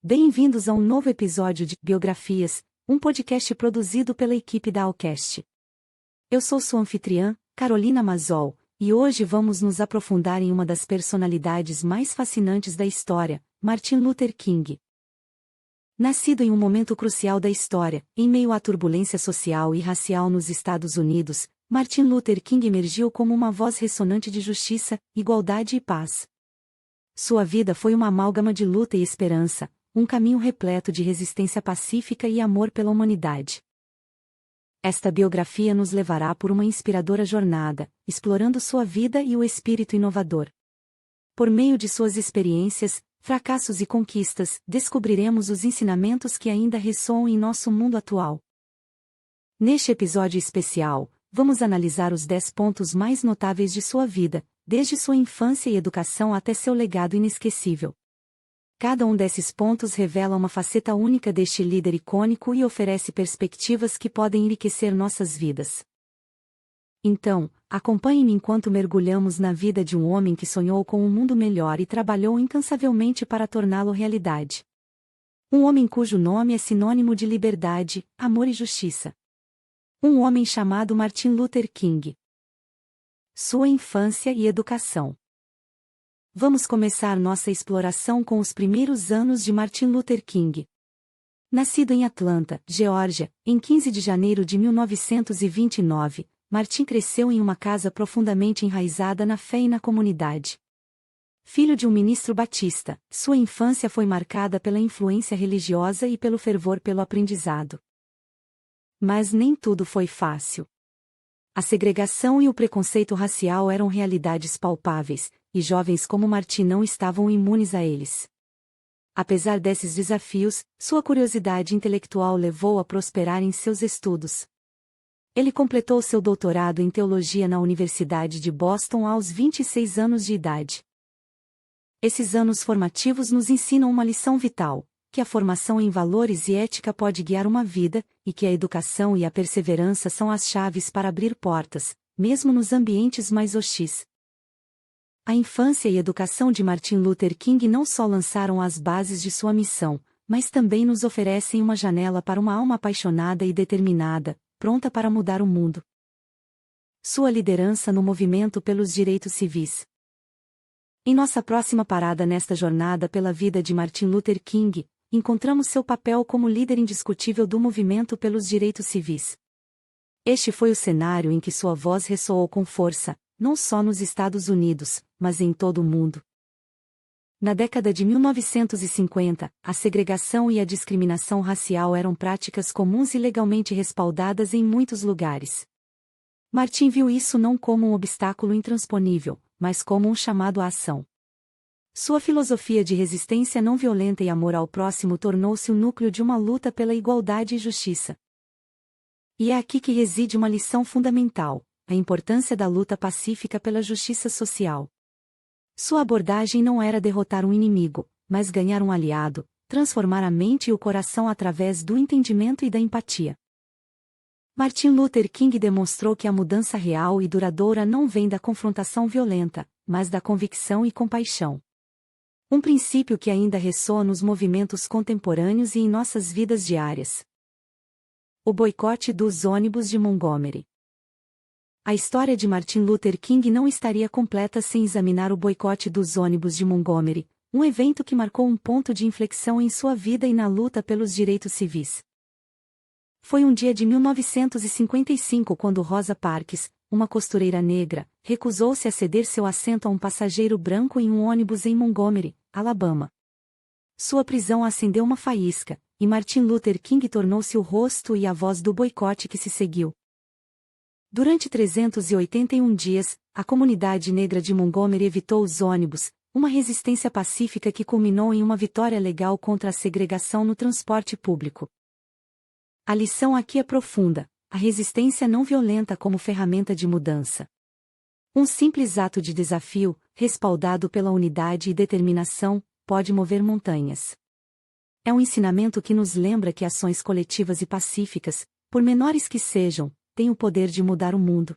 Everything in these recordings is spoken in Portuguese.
Bem-vindos a um novo episódio de Biografias, um podcast produzido pela equipe da Alcast. Eu sou sua anfitriã, Carolina Mazol, e hoje vamos nos aprofundar em uma das personalidades mais fascinantes da história, Martin Luther King. Nascido em um momento crucial da história, em meio à turbulência social e racial nos Estados Unidos, Martin Luther King emergiu como uma voz ressonante de justiça, igualdade e paz. Sua vida foi uma amálgama de luta e esperança, um caminho repleto de resistência pacífica e amor pela humanidade. Esta biografia nos levará por uma inspiradora jornada, explorando sua vida e o espírito inovador. Por meio de suas experiências, fracassos e conquistas, descobriremos os ensinamentos que ainda ressoam em nosso mundo atual. Neste episódio especial, vamos analisar os 10 pontos mais notáveis de sua vida, desde sua infância e educação até seu legado inesquecível. Cada um desses pontos revela uma faceta única deste líder icônico e oferece perspectivas que podem enriquecer nossas vidas. Então, acompanhe-me enquanto mergulhamos na vida de um homem que sonhou com um mundo melhor e trabalhou incansavelmente para torná-lo realidade. Um homem cujo nome é sinônimo de liberdade, amor e justiça. Um homem chamado Martin Luther King. Sua infância e educação. Vamos começar nossa exploração com os primeiros anos de Martin Luther King. Nascido em Atlanta, Geórgia, em 15 de janeiro de 1929, Martin cresceu em uma casa profundamente enraizada na fé e na comunidade. Filho de um ministro batista, sua infância foi marcada pela influência religiosa e pelo fervor pelo aprendizado. Mas nem tudo foi fácil. A segregação e o preconceito racial eram realidades palpáveis, e jovens como Martin não estavam imunes a eles. Apesar desses desafios, sua curiosidade intelectual levou a prosperar em seus estudos. Ele completou seu doutorado em teologia na Universidade de Boston aos 26 anos de idade. Esses anos formativos nos ensinam uma lição vital, que a formação em valores e ética pode guiar uma vida, e que a educação e a perseverança são as chaves para abrir portas, mesmo nos ambientes mais hostis. A infância e educação de Martin Luther King não só lançaram as bases de sua missão, mas também nos oferecem uma janela para uma alma apaixonada e determinada, pronta para mudar o mundo. Sua liderança no movimento pelos direitos civis. Em nossa próxima parada nesta jornada pela vida de Martin Luther King, encontramos seu papel como líder indiscutível do movimento pelos direitos civis. Este foi o cenário em que sua voz ressoou com força, não só nos Estados Unidos, mas em todo o mundo. Na década de 1950, a segregação e a discriminação racial eram práticas comuns e legalmente respaldadas em muitos lugares. Martin viu isso não como um obstáculo intransponível, mas como um chamado à ação. Sua filosofia de resistência não violenta e amor ao próximo tornou-se o núcleo de uma luta pela igualdade e justiça. E é aqui que reside uma lição fundamental: a importância da luta pacífica pela justiça social. Sua abordagem não era derrotar um inimigo, mas ganhar um aliado, transformar a mente e o coração através do entendimento e da empatia. Martin Luther King demonstrou que a mudança real e duradoura não vem da confrontação violenta, mas da convicção e compaixão. Um princípio que ainda ressoa nos movimentos contemporâneos e em nossas vidas diárias. O boicote dos ônibus de Montgomery. A história de Martin Luther King não estaria completa sem examinar o boicote dos ônibus de Montgomery, um evento que marcou um ponto de inflexão em sua vida e na luta pelos direitos civis. Foi um dia de 1955 quando Rosa Parks, uma costureira negra, recusou-se a ceder seu assento a um passageiro branco em um ônibus em Montgomery, Alabama. Sua prisão acendeu uma faísca, e Martin Luther King tornou-se o rosto e a voz do boicote que se seguiu. Durante 381 dias, a comunidade negra de Montgomery evitou os ônibus, uma resistência pacífica que culminou em uma vitória legal contra a segregação no transporte público. A lição aqui é profunda: a resistência não violenta como ferramenta de mudança. Um simples ato de desafio, respaldado pela unidade e determinação, pode mover montanhas. É um ensinamento que nos lembra que ações coletivas e pacíficas, por menores que sejam, têm o poder de mudar o mundo.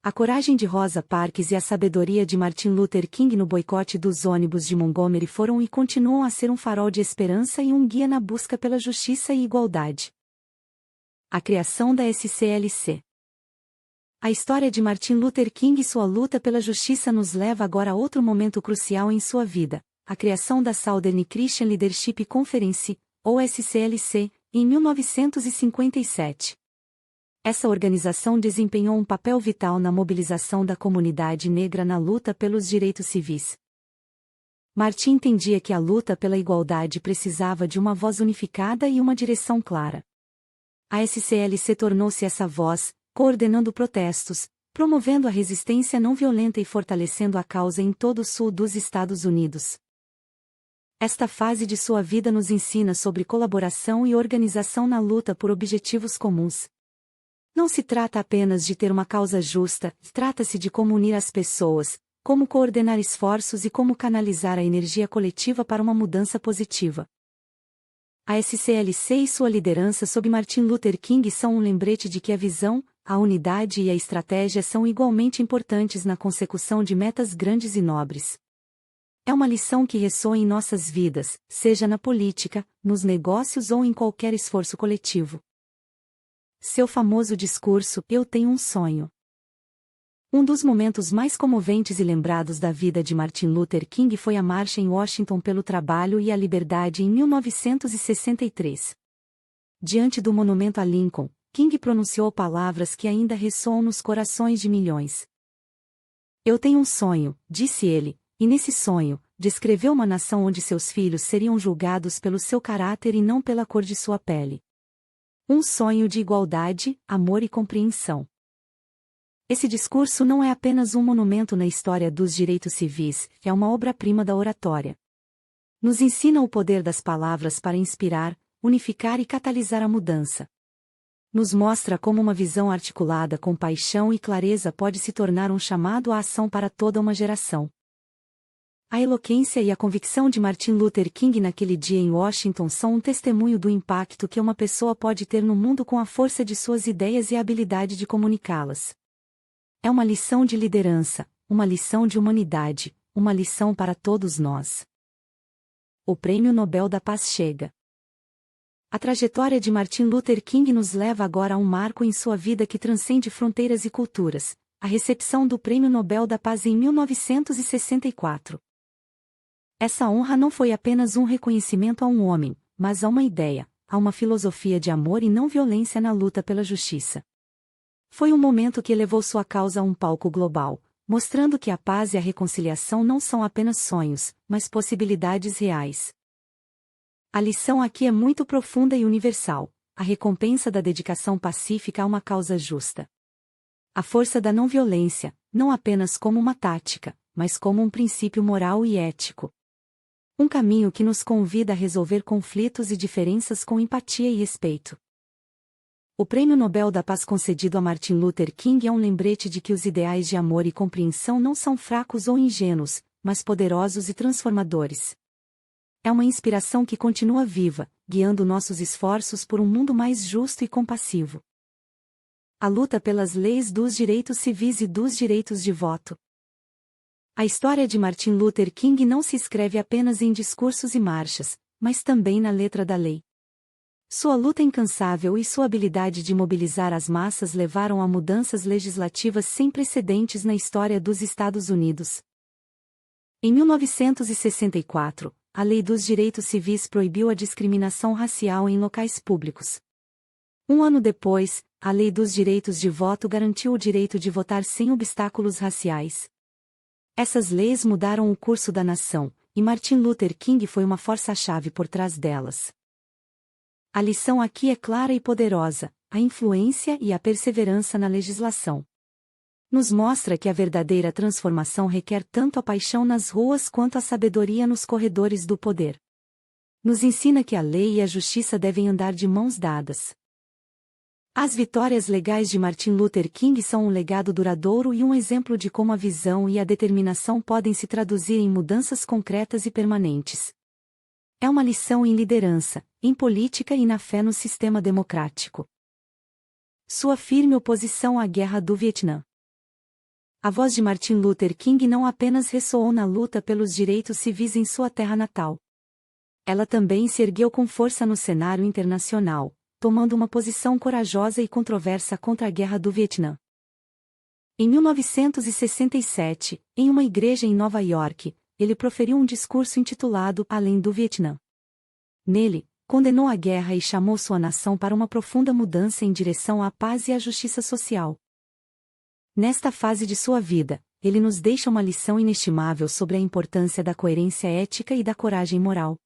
A coragem de Rosa Parks e a sabedoria de Martin Luther King no boicote dos ônibus de Montgomery foram e continuam a ser um farol de esperança e um guia na busca pela justiça e igualdade. A criação da SCLC. A história de Martin Luther King e sua luta pela justiça nos leva agora a outro momento crucial em sua vida, a criação da Southern Christian Leadership Conference, ou SCLC, em 1957. Essa organização desempenhou um papel vital na mobilização da comunidade negra na luta pelos direitos civis. Martin entendia que a luta pela igualdade precisava de uma voz unificada e uma direção clara. A SCLC tornou-se essa voz, coordenando protestos, promovendo a resistência não violenta e fortalecendo a causa em todo o sul dos Estados Unidos. Esta fase de sua vida nos ensina sobre colaboração e organização na luta por objetivos comuns. Não se trata apenas de ter uma causa justa, trata-se de como unir as pessoas, como coordenar esforços e como canalizar a energia coletiva para uma mudança positiva. A SCLC e sua liderança sob Martin Luther King são um lembrete de que a visão, a unidade e a estratégia são igualmente importantes na consecução de metas grandes e nobres. É uma lição que ressoa em nossas vidas, seja na política, nos negócios ou em qualquer esforço coletivo. Seu famoso discurso, "Eu tenho um sonho". Um dos momentos mais comoventes e lembrados da vida de Martin Luther King foi a marcha em Washington pelo trabalho e a liberdade em 1963. Diante do monumento a Lincoln, King pronunciou palavras que ainda ressoam nos corações de milhões. "Eu tenho um sonho", disse ele, e nesse sonho, descreveu uma nação onde seus filhos seriam julgados pelo seu caráter e não pela cor de sua pele. Um sonho de igualdade, amor e compreensão. Esse discurso não é apenas um monumento na história dos direitos civis, é uma obra-prima da oratória. Nos ensina o poder das palavras para inspirar, unificar e catalisar a mudança. Nos mostra como uma visão articulada com paixão e clareza pode se tornar um chamado à ação para toda uma geração. A eloquência e a convicção de Martin Luther King naquele dia em Washington são um testemunho do impacto que uma pessoa pode ter no mundo com a força de suas ideias e a habilidade de comunicá-las. É uma lição de liderança, uma lição de humanidade, uma lição para todos nós. O Prêmio Nobel da Paz chega. A trajetória de Martin Luther King nos leva agora a um marco em sua vida que transcende fronteiras e culturas, a recepção do Prêmio Nobel da Paz em 1964. Essa honra não foi apenas um reconhecimento a um homem, mas a uma ideia, a uma filosofia de amor e não violência na luta pela justiça. Foi um momento que elevou sua causa a um palco global, mostrando que a paz e a reconciliação não são apenas sonhos, mas possibilidades reais. A lição aqui é muito profunda e universal, a recompensa da dedicação pacífica a uma causa justa. A força da não violência, não apenas como uma tática, mas como um princípio moral e ético. Um caminho que nos convida a resolver conflitos e diferenças com empatia e respeito. O Prêmio Nobel da Paz concedido a Martin Luther King é um lembrete de que os ideais de amor e compreensão não são fracos ou ingênuos, mas poderosos e transformadores. É uma inspiração que continua viva, guiando nossos esforços por um mundo mais justo e compassivo. A luta pelas leis dos direitos civis e dos direitos de voto. A história de Martin Luther King não se escreve apenas em discursos e marchas, mas também na letra da lei. Sua luta incansável e sua habilidade de mobilizar as massas levaram a mudanças legislativas sem precedentes na história dos Estados Unidos. Em 1964, a Lei dos Direitos Civis proibiu a discriminação racial em locais públicos. Um ano depois, a Lei dos Direitos de Voto garantiu o direito de votar sem obstáculos raciais. Essas leis mudaram o curso da nação, e Martin Luther King foi uma força-chave por trás delas. A lição aqui é clara e poderosa, a influência e a perseverança na legislação. Nos mostra que a verdadeira transformação requer tanto a paixão nas ruas quanto a sabedoria nos corredores do poder. Nos ensina que a lei e a justiça devem andar de mãos dadas. As vitórias legais de Martin Luther King são um legado duradouro e um exemplo de como a visão e a determinação podem se traduzir em mudanças concretas e permanentes. É uma lição em liderança, em política e na fé no sistema democrático. Sua firme oposição à Guerra do Vietnã. A voz de Martin Luther King não apenas ressoou na luta pelos direitos civis em sua terra natal. Ela também se ergueu com força no cenário internacional, tomando uma posição corajosa e controversa contra a Guerra do Vietnã. Em 1967, em uma igreja em Nova York, ele proferiu um discurso intitulado Além do Vietnã. Nele, condenou a guerra e chamou sua nação para uma profunda mudança em direção à paz e à justiça social. Nesta fase de sua vida, ele nos deixa uma lição inestimável sobre a importância da coerência ética e da coragem moral.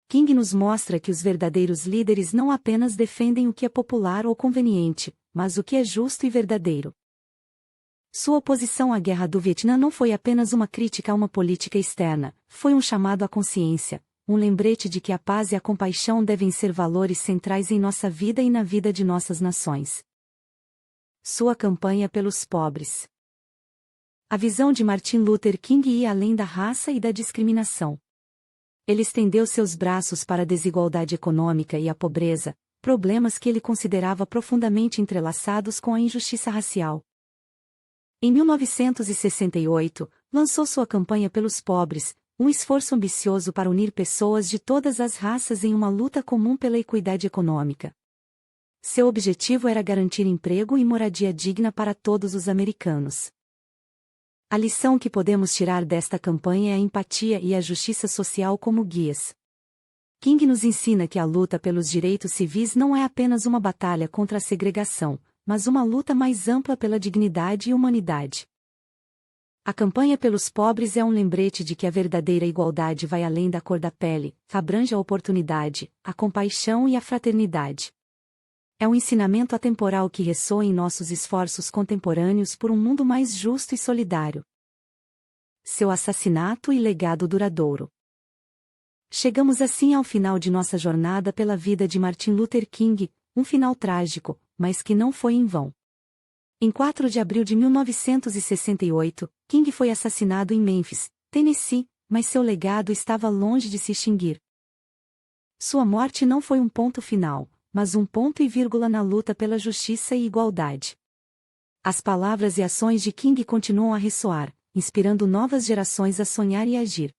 King nos mostra que os verdadeiros líderes não apenas defendem o que é popular ou conveniente, mas o que é justo e verdadeiro. Sua oposição à Guerra do Vietnã não foi apenas uma crítica a uma política externa, foi um chamado à consciência, um lembrete de que a paz e a compaixão devem ser valores centrais em nossa vida e na vida de nossas nações. Sua campanha pelos pobres. A visão de Martin Luther King ia além da raça e da discriminação. Ele estendeu seus braços para a desigualdade econômica e a pobreza, problemas que ele considerava profundamente entrelaçados com a injustiça racial. Em 1968, lançou sua campanha pelos pobres, um esforço ambicioso para unir pessoas de todas as raças em uma luta comum pela equidade econômica. Seu objetivo era garantir emprego e moradia digna para todos os americanos. A lição que podemos tirar desta campanha é a empatia e a justiça social como guias. King nos ensina que a luta pelos direitos civis não é apenas uma batalha contra a segregação, mas uma luta mais ampla pela dignidade e humanidade. A campanha pelos pobres é um lembrete de que a verdadeira igualdade vai além da cor da pele, abrange a oportunidade, a compaixão e a fraternidade. É um ensinamento atemporal que ressoa em nossos esforços contemporâneos por um mundo mais justo e solidário. Seu assassinato e legado duradouro. Chegamos assim ao final de nossa jornada pela vida de Martin Luther King, um final trágico, mas que não foi em vão. Em 4 de abril de 1968, King foi assassinado em Memphis, Tennessee, mas seu legado estava longe de se extinguir. Sua morte não foi um ponto final, mas um ponto e vírgula na luta pela justiça e igualdade. As palavras e ações de King continuam a ressoar, inspirando novas gerações a sonhar e agir.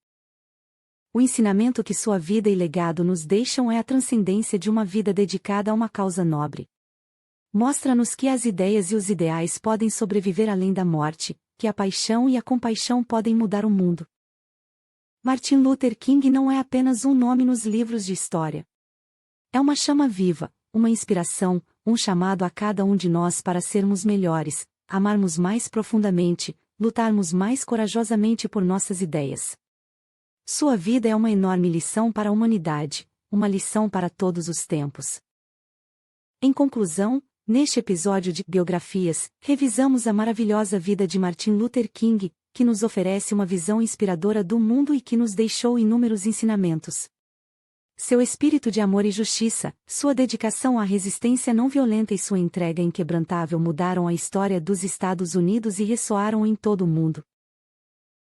O ensinamento que sua vida e legado nos deixam é a transcendência de uma vida dedicada a uma causa nobre. Mostra-nos que as ideias e os ideais podem sobreviver além da morte, que a paixão e a compaixão podem mudar o mundo. Martin Luther King não é apenas um nome nos livros de história. É uma chama viva, uma inspiração, um chamado a cada um de nós para sermos melhores, amarmos mais profundamente, lutarmos mais corajosamente por nossas ideias. Sua vida é uma enorme lição para a humanidade, uma lição para todos os tempos. Em conclusão, neste episódio de Biografias, revisamos a maravilhosa vida de Martin Luther King, que nos oferece uma visão inspiradora do mundo e que nos deixou inúmeros ensinamentos. Seu espírito de amor e justiça, sua dedicação à resistência não violenta e sua entrega inquebrantável mudaram a história dos Estados Unidos e ressoaram em todo o mundo.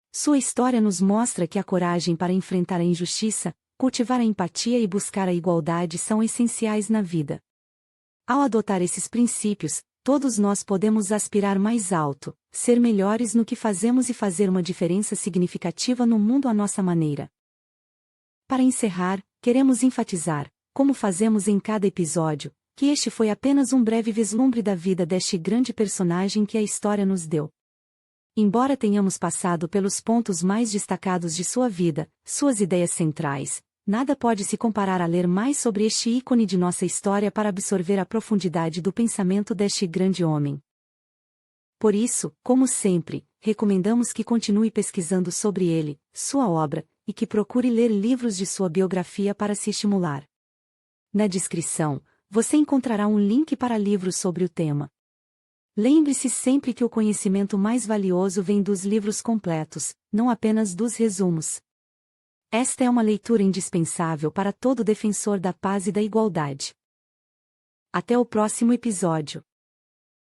Sua história nos mostra que a coragem para enfrentar a injustiça, cultivar a empatia e buscar a igualdade são essenciais na vida. Ao adotar esses princípios, todos nós podemos aspirar mais alto, ser melhores no que fazemos e fazer uma diferença significativa no mundo à nossa maneira. Para encerrar, queremos enfatizar, como fazemos em cada episódio, que este foi apenas um breve vislumbre da vida deste grande personagem que a história nos deu. Embora tenhamos passado pelos pontos mais destacados de sua vida, suas ideias centrais, nada pode se comparar a ler mais sobre este ícone de nossa história para absorver a profundidade do pensamento deste grande homem. Por isso, como sempre, recomendamos que continue pesquisando sobre ele, sua obra, e que procure ler livros de sua biografia para se estimular. Na descrição, você encontrará um link para livros sobre o tema. Lembre-se sempre que o conhecimento mais valioso vem dos livros completos, não apenas dos resumos. Esta é uma leitura indispensável para todo defensor da paz e da igualdade. Até o próximo episódio.